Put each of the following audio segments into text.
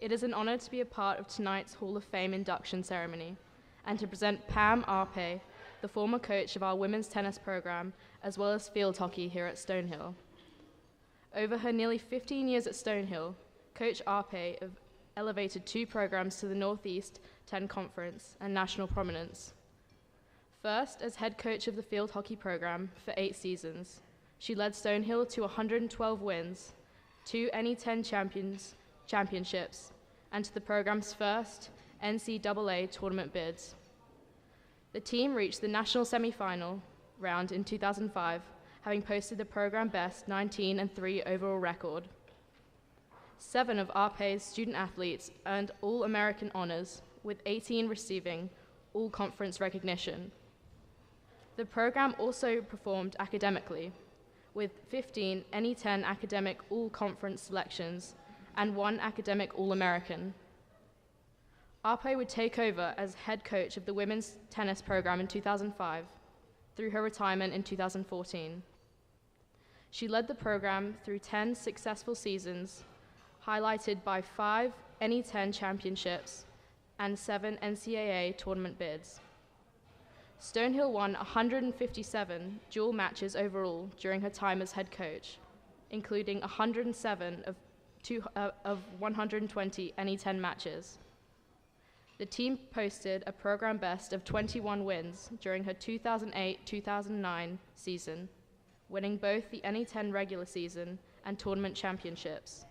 It is an honor to be a part of tonight's Hall of Fame induction ceremony and to present Pam Arpe, the former coach of our women's tennis program, as well as field hockey here at Stonehill. Over her nearly 15 years at Stonehill, Coach Arpe elevated 2 programs to the Northeast 10 Conference and national prominence. First, as head coach of the field hockey program for 8 seasons, she led Stonehill to 112 wins, 2 NE10 championships, and to the program's first NCAA tournament bids. The team reached the national semifinal round in 2005, having posted the program best 19-3 overall record. 7 of Arpe's student athletes earned All-American honors, with 18 receiving All-Conference recognition. The program also performed academically, with 15 NE10 academic All-Conference selections and 1 academic All-American. Arpe would take over as head coach of the women's tennis program in 2005, through her retirement in 2014. She led the program through 10 successful seasons, highlighted by 5 NE10 championships and 7 NCAA tournament bids. Stonehill won 157 dual matches overall during her time as head coach, including 107 of 120 NE10 matches. The team posted a program best of 21 wins during her 2008-2009 season, winning both the NE10 regular season and tournament championships.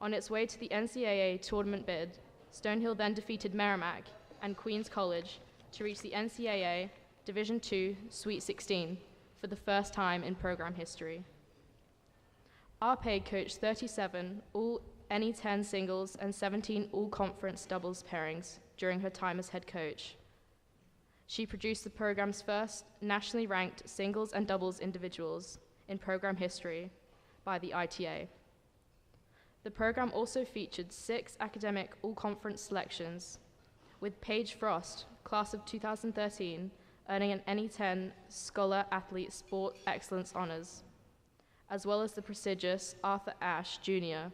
On its way to the NCAA tournament bid, Stonehill then defeated Merrimack and Queens College to reach the NCAA Division II Sweet 16 for the first time in program history. Arpe coached 37 all NE10 singles and 17 all-conference doubles pairings during her time as head coach. She produced the program's first nationally ranked singles and doubles individuals in program history by the ITA. The program also featured 6 academic all-conference selections, with Paige Frost, class of 2013, earning an NE10 Scholar Athlete Sport Excellence Honors, as well as the prestigious Arthur Ashe Jr.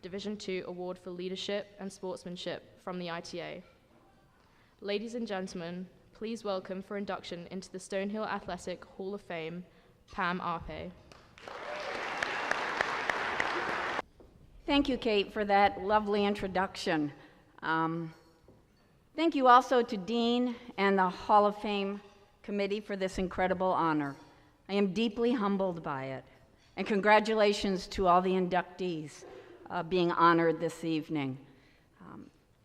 Division II Award for Leadership and Sportsmanship from the ITA. Ladies and gentlemen, please welcome for induction into the Stonehill Athletic Hall of Fame, Pam Arpe. Thank you, Kate, for that lovely introduction. Thank you also to Dean and the Hall of Fame committee for this incredible honor. I am deeply humbled by it. And congratulations to all the inductees being honored this evening.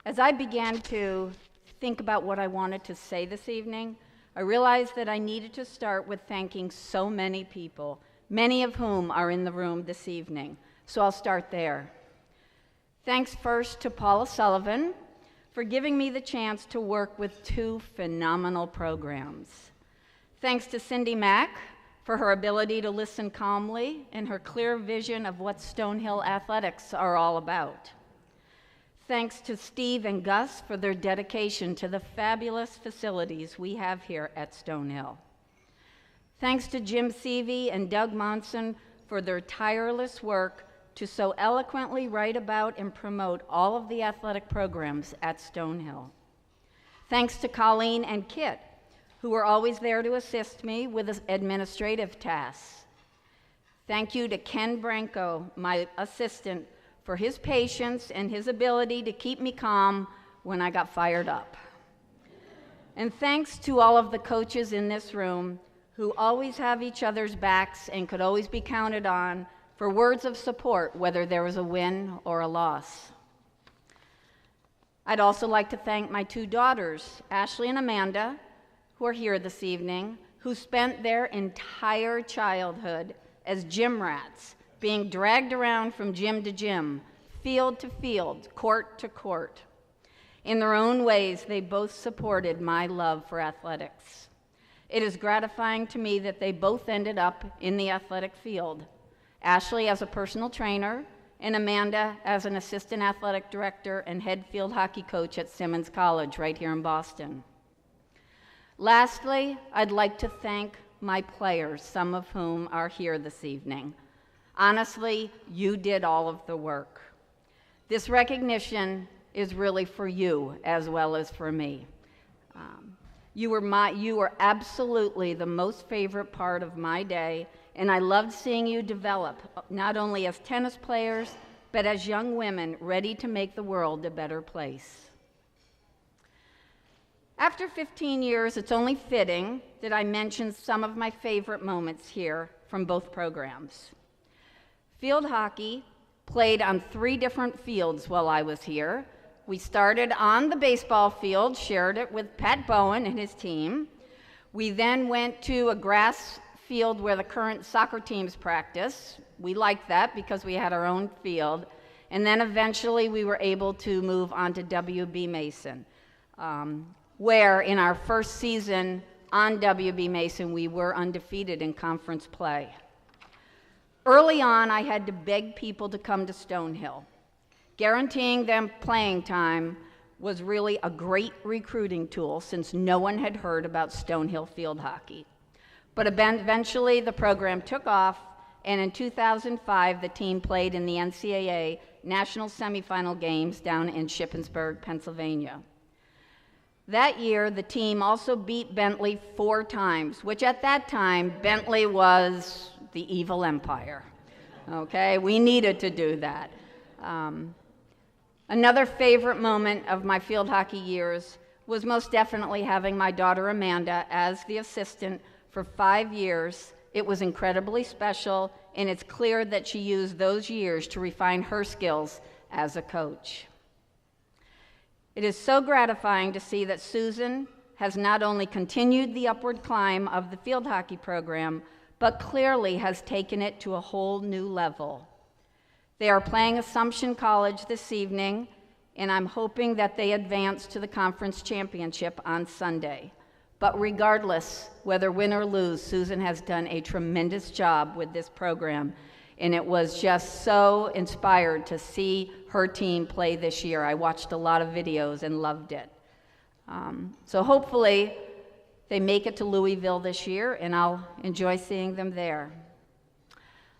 As I began to think about what I wanted to say this evening, I realized that I needed to start with thanking so many people, many of whom are in the room this evening. So I'll start there. Thanks first to Paula Sullivan for giving me the chance to work with 2 phenomenal programs. Thanks to Cindy Mack for her ability to listen calmly and her clear vision of what Stonehill athletics are all about. Thanks to Steve and Gus for their dedication to the fabulous facilities we have here at Stonehill. Thanks to Jim Seavey and Doug Monson for their tireless work to so eloquently write about and promote all of the athletic programs at Stonehill. Thanks to Colleen and Kit, who were always there to assist me with administrative tasks. Thank you to Ken Branco, my assistant, for his patience and his ability to keep me calm when I got fired up. And thanks to all of the coaches in this room who always have each other's backs and could always be counted on for words of support, whether there was a win or a loss. I'd also like to thank my 2 daughters, Ashley and Amanda, who are here this evening, who spent their entire childhood as gym rats, being dragged around from gym to gym, field to field, court to court. In their own ways, they both supported my love for athletics. It is gratifying to me that they both ended up in the athletic field, Ashley as a personal trainer, and Amanda as an assistant athletic director and head field hockey coach at Simmons College right here in Boston. Lastly, I'd like to thank my players, some of whom are here this evening. Honestly, you did all of the work. This recognition is really for you as well as for me. You were absolutely the most favorite part of my day, and I loved seeing you develop, not only as tennis players, but as young women ready to make the world a better place. After 15 years, it's only fitting that I mention some of my favorite moments here from both programs. Field hockey played on 3 different fields while I was here. We started on the baseball field, shared it with Pat Bowen and his team. We then went to a grass field where the current soccer teams practice. We liked that because we had our own field. And then eventually we were able to move on to WB Mason, where in our first season on WB Mason, we were undefeated in conference play. Early on, I had to beg people to come to Stonehill. Guaranteeing them playing time was really a great recruiting tool since no one had heard about Stonehill field hockey. But eventually the program took off, and in 2005 the team played in the NCAA national semifinal games down in Shippensburg, Pennsylvania. That year the team also beat Bentley 4 times, which at that time Bentley was the evil empire. Okay, we needed to do that. Another favorite moment of my field hockey years was most definitely having my daughter Amanda as the assistant for 5 years. It was incredibly special, and it's clear that she used those years to refine her skills as a coach. It is so gratifying to see that Susan has not only continued the upward climb of the field hockey program, but clearly has taken it to a whole new level. They are playing Assumption College this evening, and I'm hoping that they advance to the conference championship on Sunday. But regardless, whether win or lose, Susan has done a tremendous job with this program, and it was just so inspired to see her team play this year. I watched a lot of videos and loved it. So hopefully they make it to Louisville this year, and I'll enjoy seeing them there.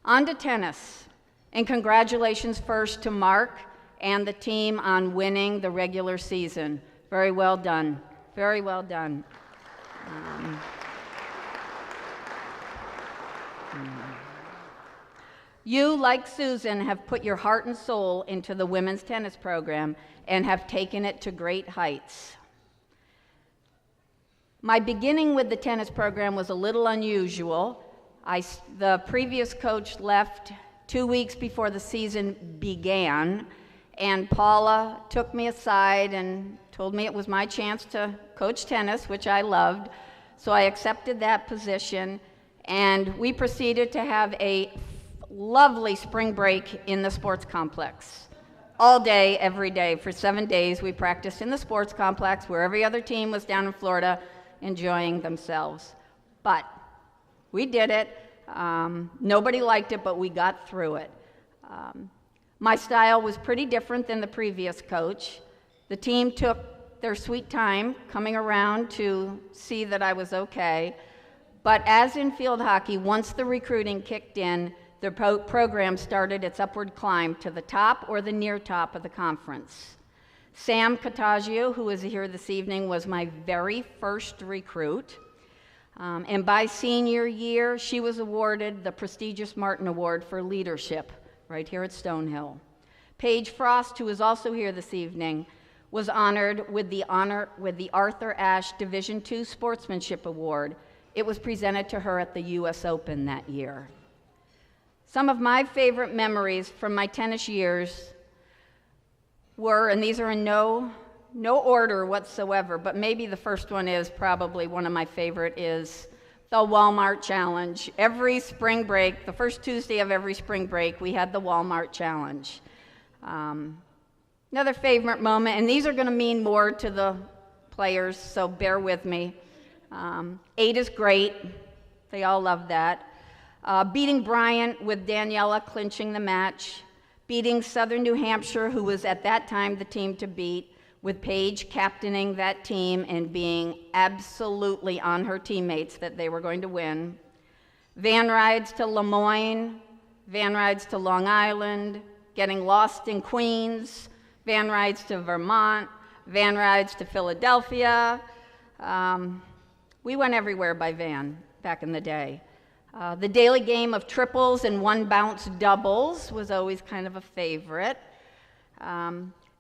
On to tennis. And congratulations first to Mark and the team on winning the regular season. Very well done. Very well done. You, like Susan, have put your heart and soul into the women's tennis program and have taken it to great heights. My beginning with the tennis program was a little unusual. The previous coach left 2 weeks before the season began, and Paula took me aside and told me it was my chance to coach tennis, which I loved. So I accepted that position, and we proceeded to have a lovely spring break in the sports complex. All day, every day, for 7 days, we practiced in the sports complex where every other team was down in Florida enjoying themselves. But we did it. Nobody liked it, but we got through it. My style was pretty different than the previous coach. The team took their sweet time coming around to see that I was okay. But as in field hockey, once the recruiting kicked in, the program started its upward climb to the top or the near top of the conference. Sam Cottagio, who is here this evening, was my very first recruit. And by senior year, she was awarded the prestigious Martin Award for Leadership right here at Stonehill. Paige Frost, who is also here this evening, was honored with the Arthur Ashe Division II Sportsmanship Award. It was presented to her at the US Open that year. Some of my favorite memories from my tennis years were, and these are in no order whatsoever, but maybe the first one is probably one of my favorite, is the Walmart Challenge. Every spring break, the first Tuesday of every spring break, we had the Walmart Challenge. Another favorite moment, and these are going to mean more to the players, so bear with me. 8 is great. They all love that. Beating Bryant with Daniela clinching the match. Beating Southern New Hampshire, who was at that time the team to beat, with Paige captaining that team and being absolutely on her teammates that they were going to win. Van rides to Lemoyne, van rides to Long Island, getting lost in Queens, van rides to Vermont, van rides to Philadelphia. We went everywhere by van back in the day. The daily game of triples and one bounce doubles was always kind of a favorite.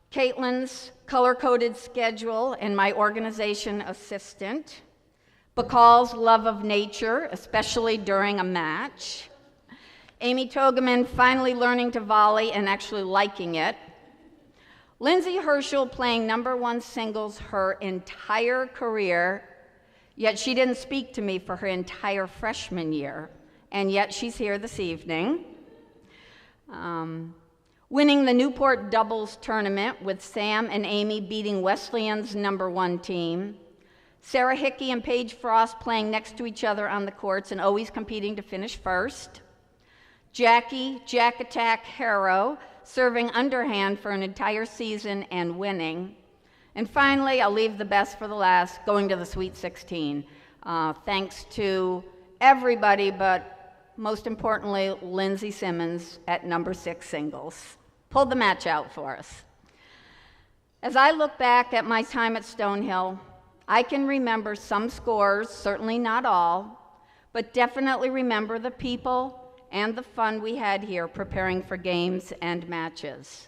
Caitlin's color-coded schedule and my organization assistant. Bacall's love of nature, especially during a match. Amy Togeman finally learning to volley and actually liking it. Lindsay Herschel playing #1 singles her entire career, yet she didn't speak to me for her entire freshman year, and yet she's here this evening. Winning the Newport doubles tournament with Sam and Amy beating Wesleyan's #1 team. Sarah Hickey and Paige Frost playing next to each other on the courts and always competing to finish first. Jackie Jack Attack Harrow serving underhand for an entire season and winning. And finally, I'll leave the best for the last, going to the Sweet 16. Thanks to everybody, but most importantly, Lindsay Simmons at #6 singles. Pulled the match out for us. As I look back at my time at Stonehill, I can remember some scores, certainly not all, but definitely remember the people and the fun we had here preparing for games and matches.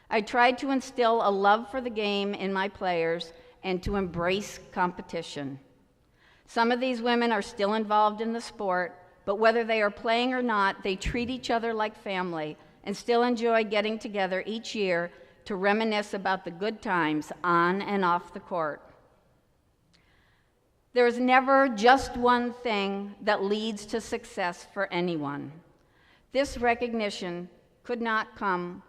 I tried to instill a love for the game in my players and to embrace competition. Some of these women are still involved in the sport, but whether they are playing or not, they treat each other like family and still enjoy getting together each year to reminisce about the good times on and off the court. There is never just one thing that leads to success for anyone. This recognition could not come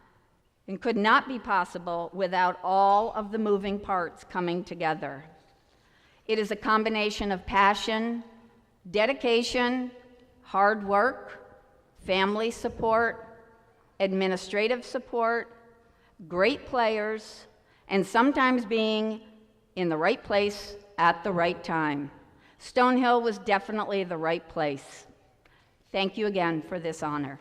and could not be possible without all of the moving parts coming together. It is a combination of passion, dedication, hard work, family support, administrative support, great players, and sometimes being in the right place at the right time. Stonehill was definitely the right place. Thank you again for this honor.